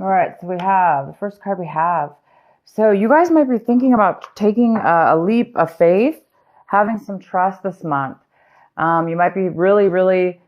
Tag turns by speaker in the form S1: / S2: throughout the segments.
S1: All right, so we have the first card we have. So you guys might be thinking about taking a leap of faith, having some trust this month. You might be really, really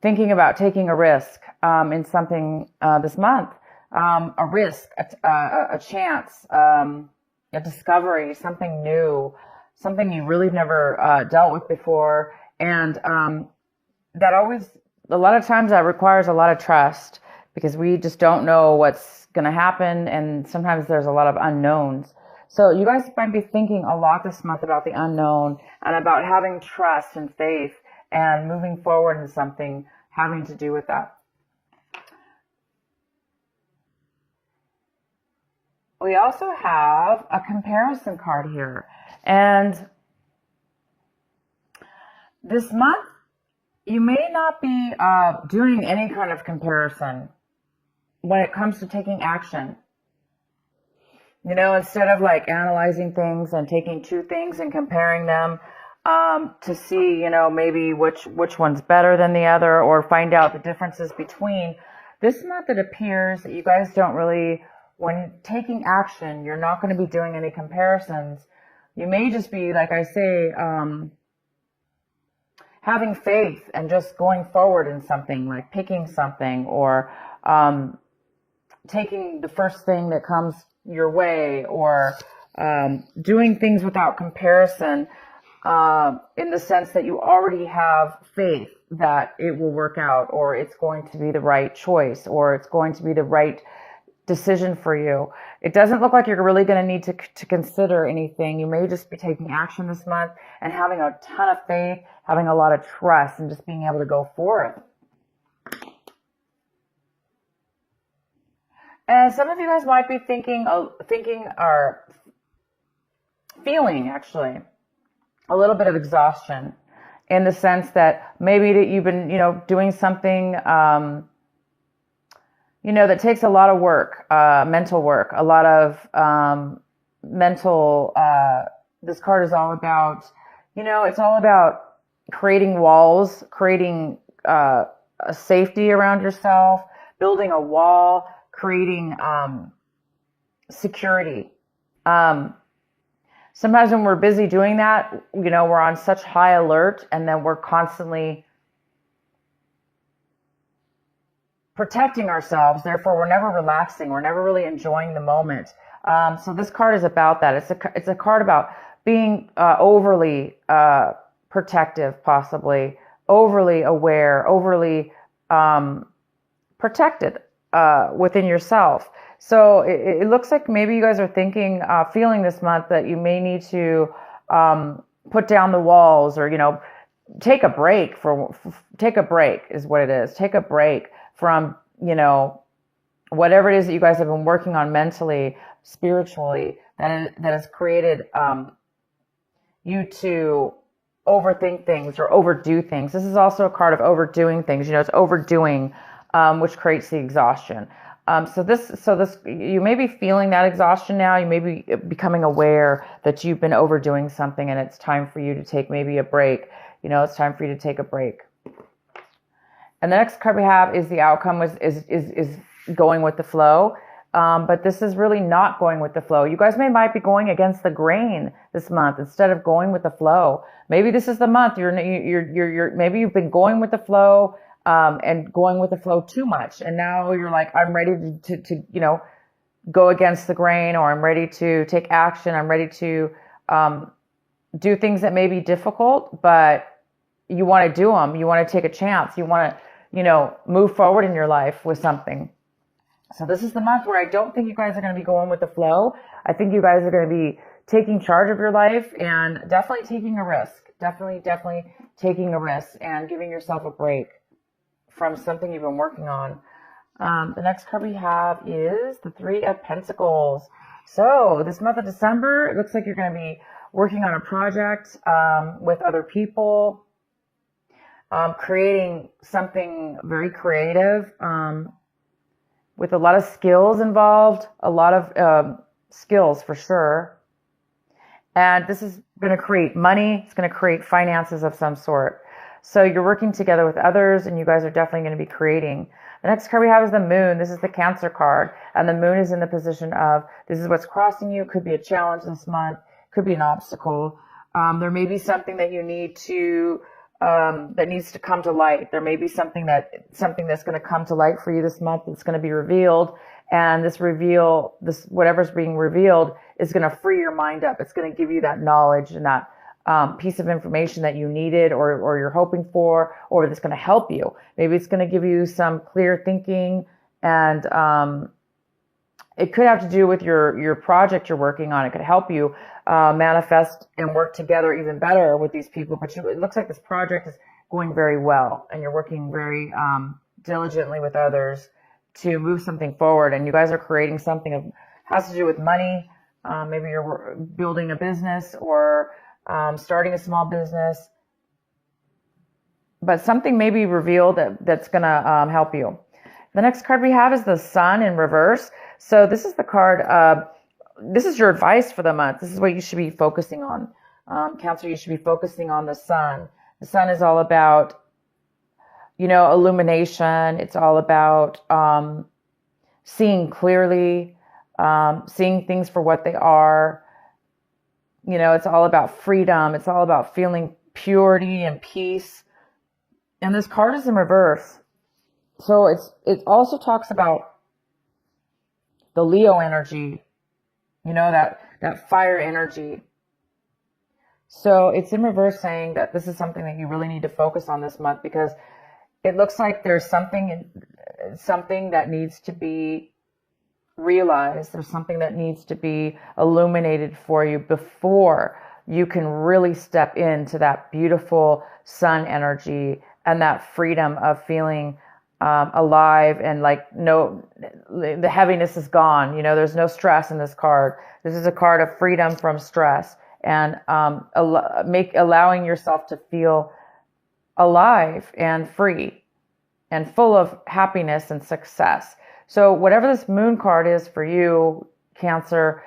S1: thinking about taking a risk in something this month. A risk, a chance, a discovery, something new, something you really never dealt with before. And that always, a lot of times that requires a lot of trust because we just don't know what's going to happen. And sometimes there's a lot of unknowns. So you guys might be thinking a lot this month about the unknown and about having trust and faith and moving forward in something having to do with that. We also have a comparison card here. And this month, you may not be doing any kind of comparison when it comes to taking action. You know, instead of like analyzing things and taking two things and comparing them to see, you know, maybe which one's better than the other or find out the differences between. This month it appears that you guys don't really, when taking action, you're not going to be doing any comparisons. You may just be, like I say, having faith and just going forward in something, like picking something or taking the first thing that comes your way or doing things without comparison in the sense that you already have faith that it will work out or it's going to be the right choice or it's going to be the right decision for you. It doesn't look like you're really going to need to consider anything. You may just be taking action this month and having a ton of faith, having a lot of trust, and just being able to go for it. And some of you guys might be thinking or feeling actually a little bit of exhaustion in the sense that maybe that you've been, you know, doing something you know, that takes a lot of work, mental work, a lot of mental, this card is all about, you know, it's all about creating walls, creating a safety around yourself, building a wall, creating security. Sometimes when we're busy doing that, you know, we're on such high alert and then we're constantly protecting ourselves. Therefore, we're never relaxing. We're never really enjoying the moment. So this card is about that. It's a card about being overly protective, possibly overly aware, overly protected within yourself. So it looks like maybe you guys are thinking, feeling this month that you may need to put down the walls or, you know, take a break is what it is. Take a break from, you know, whatever it is that you guys have been working on mentally, spiritually, that has created you to overthink things or overdo things. This is also a card of overdoing things. You know, it's overdoing, which creates the exhaustion. So this, you may be feeling that exhaustion now. You may be becoming aware that you've been overdoing something and it's time for you to take maybe a break. You know, it's time for you to take a break. And the next card we have is the outcome is going with the flow. But this is really not going with the flow. You guys might be going against the grain this month instead of going with the flow. Maybe this is the month maybe you've been going with the flow, and going with the flow too much. And now you're like, I'm ready to you know, go against the grain, or I'm ready to take action. I'm ready to, do things that may be difficult, but you want to do them. You want to take a chance. You want to, you know, move forward in your life with something. So this is the month where I don't think you guys are going to be going with the flow. I think you guys are going to be taking charge of your life and definitely taking a risk. Definitely taking a risk and giving yourself a break from something you've been working on. The next card we have is the Three of Pentacles. So this month of December, it looks like you're going to be working on a project with other people. Creating something very creative, with a lot of skills involved, a lot of skills for sure. And this is going to create money. It's going to create finances of some sort. So you're working together with others, and you guys are definitely going to be creating. The next card we have is the moon. This is the Cancer card, and the moon is in the position of, this is what's crossing you. Could be a challenge this month, could be an obstacle. There may be something that you need to, that needs to come to light. There may be something that's going to come to light for you this month. That's going to be revealed. And this whatever's being revealed is going to free your mind up. It's going to give you that knowledge and that piece of information that you needed or you're hoping for, or that's going to help you. Maybe it's going to give you some clear thinking, and it could have to do with your project you're working on. It could help you manifest and work together even better with these people. But it looks like this project is going very well, and you're working very diligently with others to move something forward. And you guys are creating something that has to do with money. Maybe you're building a business or starting a small business. But something may be revealed that's going to help you. The next card we have is the Sun in reverse. So this is the card, this is your advice for the month. This is what you should be focusing on. Cancer, you should be focusing on the Sun. The Sun is all about, illumination. It's all about seeing clearly, seeing things for what they are. It's all about freedom. It's all about feeling purity and peace. And this card is in reverse. So it also talks about the Leo energy, that fire energy. So it's in reverse, saying that this is something that you really need to focus on this month, because it looks like there's something that needs to be realized. There's something that needs to be illuminated for you before you can really step into that beautiful sun energy and that freedom of feeling alive, and the heaviness is gone. There's no stress in this card. This is a card of freedom from stress, and allowing yourself to feel alive and free and full of happiness and success. So whatever this moon card is for you, Cancer,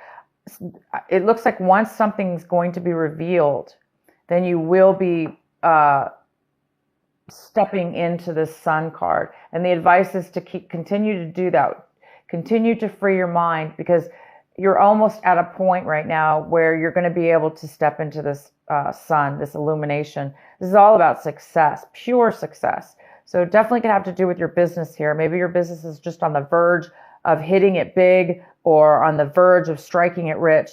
S1: it looks like once something's going to be revealed, then you will be stepping into this sun card. And the advice is to continue to do that. Continue to free your mind, because you're almost at a point right now where you're going to be able to step into this sun, this illumination. This is all about success, pure success. So definitely can have to do with your business here. Maybe your business is just on the verge of hitting it big, or on the verge of striking it rich,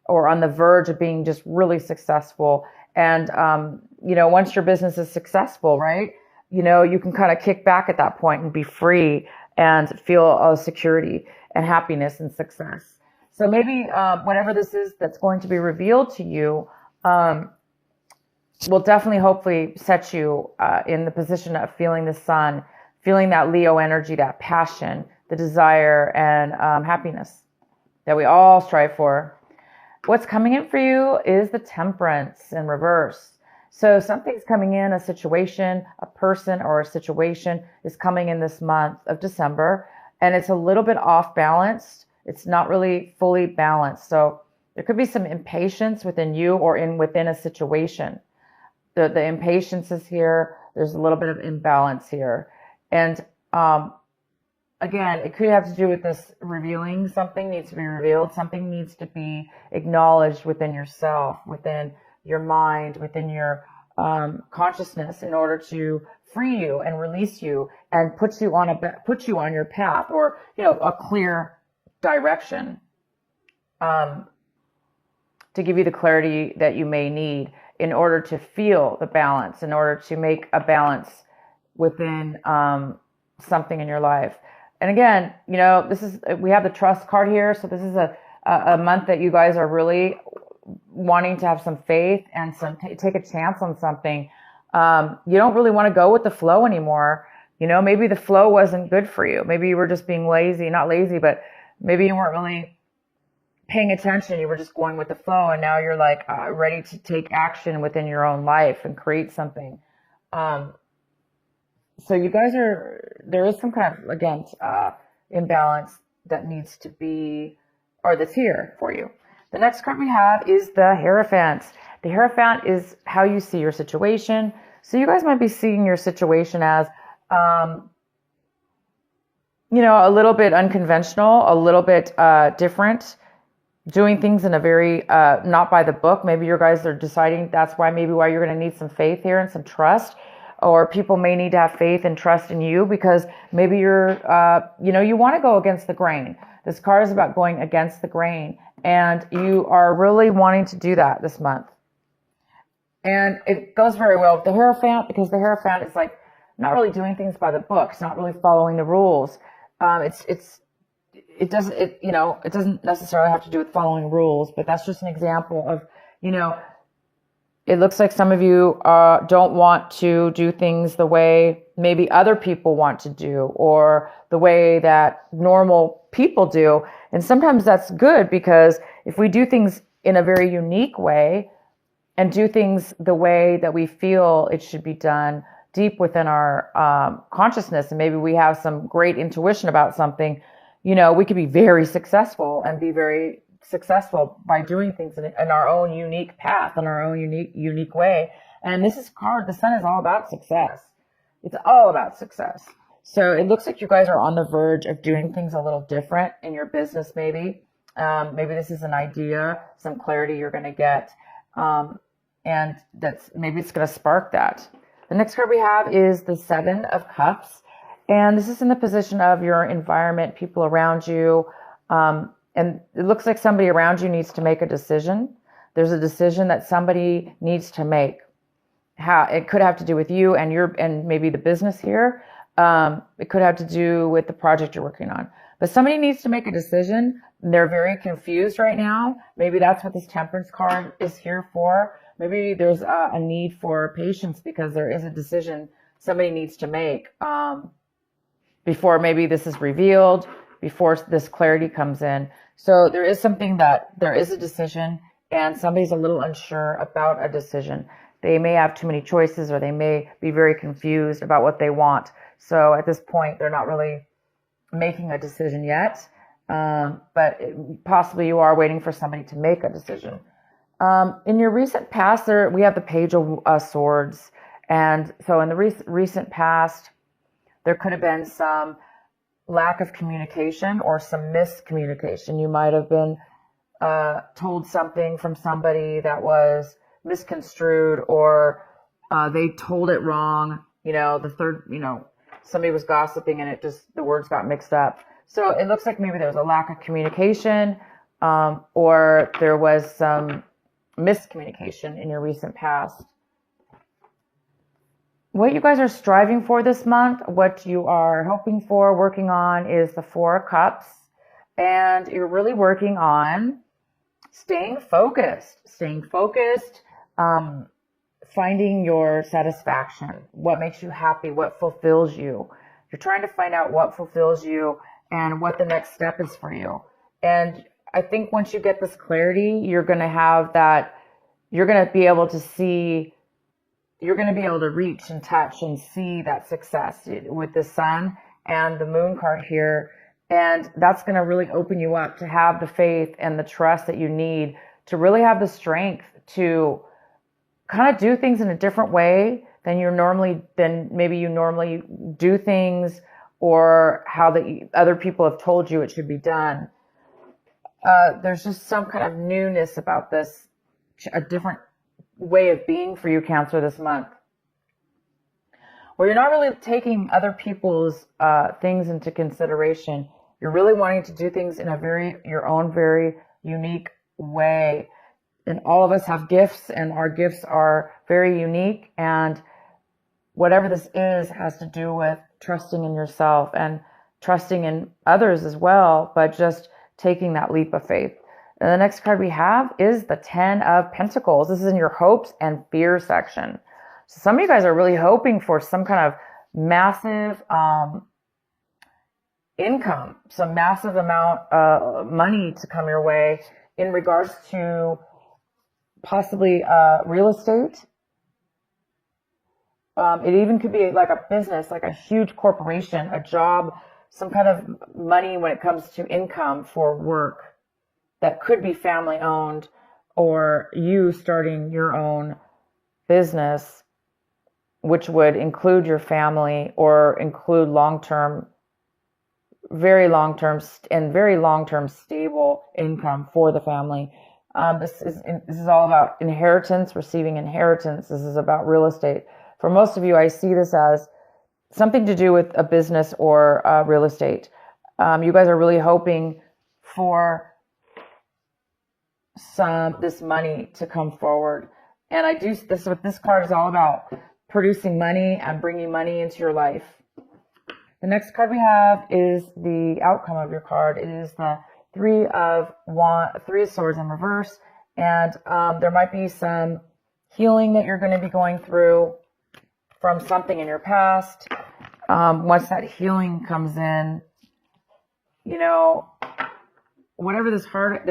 S1: or on the verge of being just really successful. And, once your business is successful, right, you can kind of kick back at that point and be free and feel security and happiness and success. So maybe whatever this is that's going to be revealed to you will definitely, hopefully, set you in the position of feeling the sun, feeling that Leo energy, that passion, the desire, and happiness that we all strive for. What's coming in for you is the Temperance in reverse. So something's coming in, a situation, a person or a situation is coming in this month of December, and it's a little bit off balanced. It's not really fully balanced. So there could be some impatience within you or within a situation. The impatience is here. There's a little bit of imbalance here. And again, it could have to do with this revealing. Something needs to be revealed. Something needs to be acknowledged within yourself, within your mind, within your consciousness, in order to free you and release you and put you on your path, or a clear direction, to give you the clarity that you may need in order to feel the balance, in order to make a balance within something in your life. And again, we have the Trust card here. So this is a month that you guys are really wanting to have some faith and take a chance on something. You don't really want to go with the flow anymore. Maybe the flow wasn't good for you. Maybe you were just being lazy, not lazy, but maybe you weren't really paying attention. You were just going with the flow, and now you're ready to take action within your own life and create something. So you guys there is some kind of, again, imbalance that needs to be, or that's here for you. The next card we have is the Hierophant. The Hierophant is how you see your situation. So you guys might be seeing your situation as, a little bit unconventional, a little bit different, doing things in a very not by the book. Maybe you guys are deciding that's why you're going to need some faith here and some trust, or people may need to have faith and trust in you because maybe you're you want to go against the grain. This card is about going against the grain, and you are really wanting to do that this month. And it goes very well with the Hierophant, because the Hierophant is like not really doing things by the book. It's not really following the rules. It doesn't necessarily have to do with following rules, but that's just an example of, it looks like some of you don't want to do things the way maybe other people want to do, or the way that normal people do. And sometimes that's good, because if we do things in a very unique way and do things the way that we feel it should be done deep within our consciousness, and maybe we have some great intuition about something, we could be very successful and be very successful by doing things in our own unique path, in our own unique way. And this card, the Sun, is all about success. It's all about success. So it looks like you guys are on the verge of doing things a little different in your business, maybe. Maybe this is an idea, some clarity you're going to get. And maybe it's going to spark that. The next card we have is the Seven of Cups. And this is in the position of your environment, people around you. And it looks like somebody around you needs to make a decision. There's a decision that somebody needs to make. It could have to do with you and maybe the business here. It could have to do with the project you're working on. But somebody needs to make a decision. They're very confused right now. Maybe that's what this Temperance card is here for. Maybe there's a need for patience, because there is a decision somebody needs to make before maybe this is revealed, before this clarity comes in. So there is a decision, and somebody's a little unsure about a decision. They may have too many choices, or they may be very confused about what they want. So at this point, they're not really making a decision yet. But possibly you are waiting for somebody to make a decision. In your recent past, we have the Page of Swords. And so in the recent past, there could have been some lack of communication or some miscommunication. You might have been told something from somebody that was misconstrued, or they told it wrong. Somebody was gossiping and the words got mixed up. So it looks like maybe there was a lack of communication, or there was some miscommunication in your recent past. What you guys are striving for this month, what you are hoping for, working on, is the Four of Cups. And you're really working on staying focused, finding your satisfaction, what makes you happy, what fulfills you. You're trying to find out what fulfills you and what the next step is for you. And I think once you get this clarity, you're going to be able to reach and touch and see that success with the Sun and the Moon card here. And that's going to really open you up to have the faith and the trust that you need to really have the strength to kind of do things in a different way than maybe you normally do things, or how other people have told you it should be done. There's just some kind of newness about this, a different way of being for you, Cancer, this month, where you're not really taking other people's things into consideration. You're really wanting to do things in your own very unique way. And all of us have gifts, and our gifts are very unique. And whatever this is has to do with trusting in yourself and trusting in others as well, but just taking that leap of faith. And the next card we have is the Ten of Pentacles. This is in your hopes and fears section. So some of you guys are really hoping for some kind of massive income, some massive amount of money to come your way in regards to possibly real estate. It even could be like a business, like a huge corporation, a job, some kind of money when it comes to income for work that could be family owned, or you starting your own business. which would include your family or include long-term, very long-term and very long-term stable income for the family. This is all about inheritance, receiving inheritance. This is about real estate. For most of you, I see this as something to do with a business or real estate. You guys are really hoping for this money to come forward. And this what this card is all about, producing money and bringing money into your life. The next card we have is the outcome of your card. It is the Three of Swords in reverse. And there might be some healing that you're going to be going through from something in your past. Once that healing comes in, whatever this hard,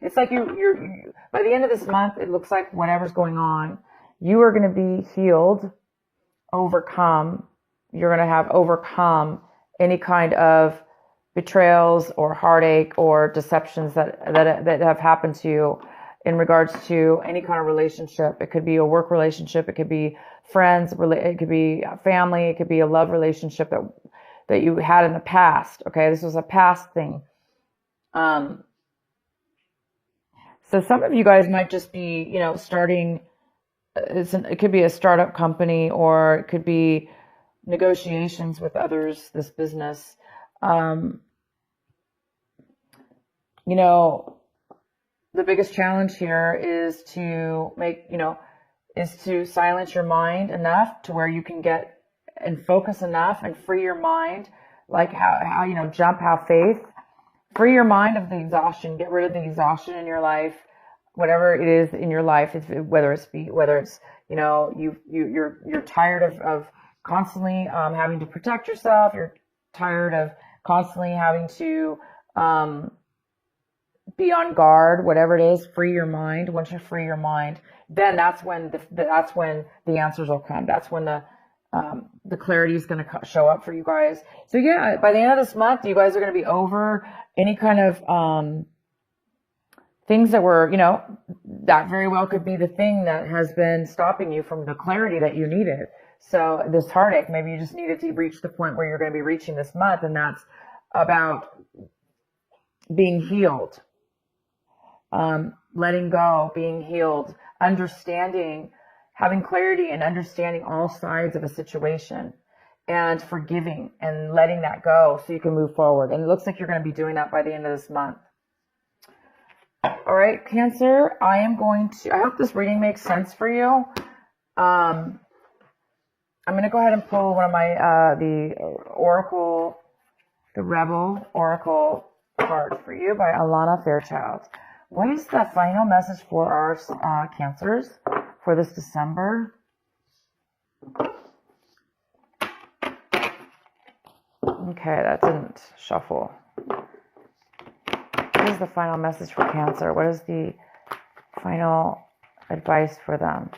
S1: it's like you're by the end of this month, it looks like whatever's going on, you are going to be healed, overcome. You're going to have overcome any kind of betrayals or heartache or deceptions that have happened to you in regards to any kind of relationship. It could be a work relationship. It could be friends. It could be family. It could be a love relationship that you had in the past. Okay. This was a past thing. So some of you guys might just be, starting, it could be a startup company, or it could be negotiations with others, this business. The biggest challenge here is to silence your mind enough to where you can get and focus enough and free your mind, like how have faith. Free your mind of the exhaustion. Get rid of the exhaustion in your life, whatever it is in your life. Whether it's you're tired of constantly having to protect yourself. You're tired of constantly having to be on guard. Whatever it is, free your mind. Once you free your mind, then that's when the answers will come. That's when the clarity is going to show up for you guys. So yeah, by the end of this month, you guys are going to be over any kind of things that were, that very well could be the thing that has been stopping you from the clarity that you needed. So this heartache, maybe you just needed to reach the point where you're going to be reaching this month, and that's about being healed, letting go, being healed, understanding, having clarity and understanding all sides of a situation, and forgiving and letting that go so you can move forward. And it looks like you're going to be doing that by the end of this month. All right, Cancer, I hope this reading makes sense for you. I'm going to go ahead and pull one of my, the Rebel Oracle card for you by Alana Fairchild. What is the final message for our Cancers for this December? Okay, that didn't shuffle. What is the final message for Cancer? What is the final advice for them?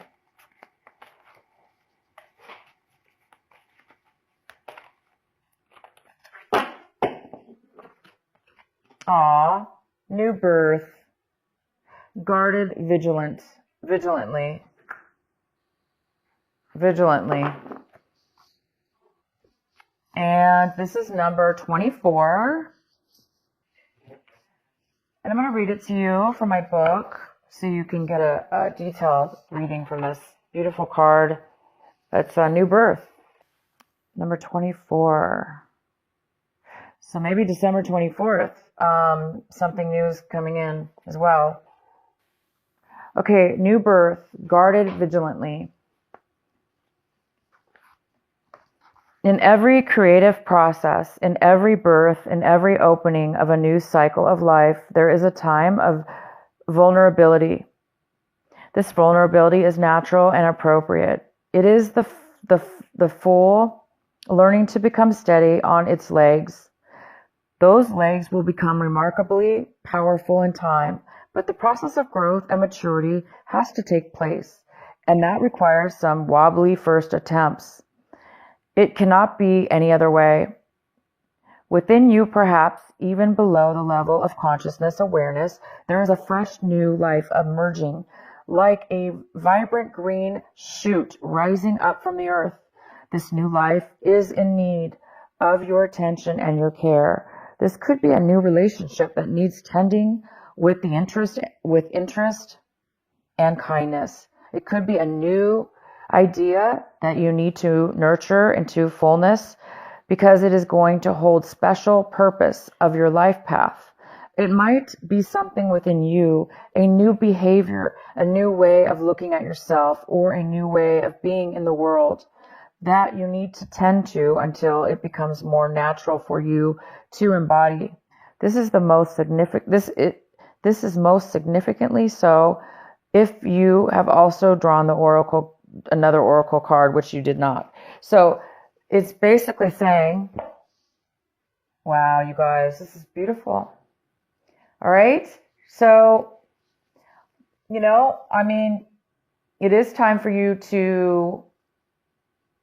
S1: Aw, new birth, guarded, vigilantly. And this is number 24. And I'm going to read it to you from my book so you can get a detailed reading from this beautiful card. That's a new birth, number 24. So maybe December 24th, something new is coming in as well. Okay, new birth, guarded vigilantly. In every creative process, in every birth, in every opening of a new cycle of life, there is a time of vulnerability. This vulnerability is natural and appropriate. It is the foal learning to become steady on its legs. Those legs will become remarkably powerful in time, but the process of growth and maturity has to take place, and that requires some wobbly first attempts. It cannot be any other way. Within you, perhaps even below the level of consciousness awareness, there is a fresh new life emerging like a vibrant green shoot rising up from the earth. This new life is in need of your attention and your care. This could be a new relationship that needs tending with interest and kindness. It could be a new idea that you need to nurture into fullness because it is going to hold special purpose of your life path. It might be something within you, a new behavior, a new way of looking at yourself, or a new way of being in the world that you need to tend to until it becomes more natural for you to embody. This is the most significant. This is most significantly so if you have also drawn another oracle card, which you did not. So it's basically saying, wow, you guys, this is beautiful. All right. So, it is time for you to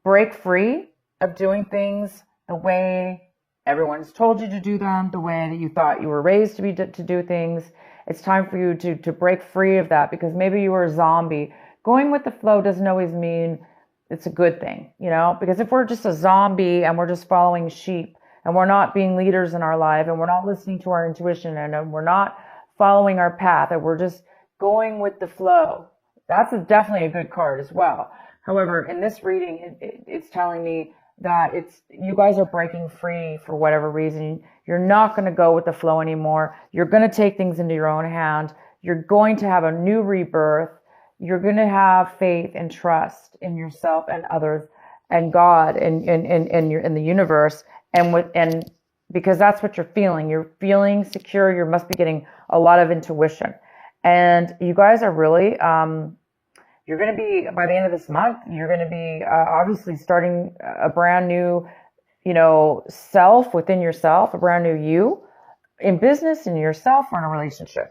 S1: break free of doing things the way everyone's told you to do them, the way that you thought you were raised to do things. It's time for you to break free of that, because maybe you were a zombie. Going with the flow doesn't always mean it's a good thing, because if we're just a zombie and we're just following sheep and we're not being leaders in our life and we're not listening to our intuition and we're not following our path and we're just going with the flow, that's definitely a good card as well. However, in this reading, it's telling me that you guys are breaking free for whatever reason. You're not going to go with the flow anymore. You're going to take things into your own hand. You're going to have a new rebirth. You're going to have faith and trust in yourself and others and God and in the universe, and because that's what you're feeling. You're feeling secure. You must be getting a lot of intuition, and you guys are really. You're going to be, by the end of this month, you're going to be obviously starting a brand new, self within yourself, a brand new you in business, in yourself, or in a relationship.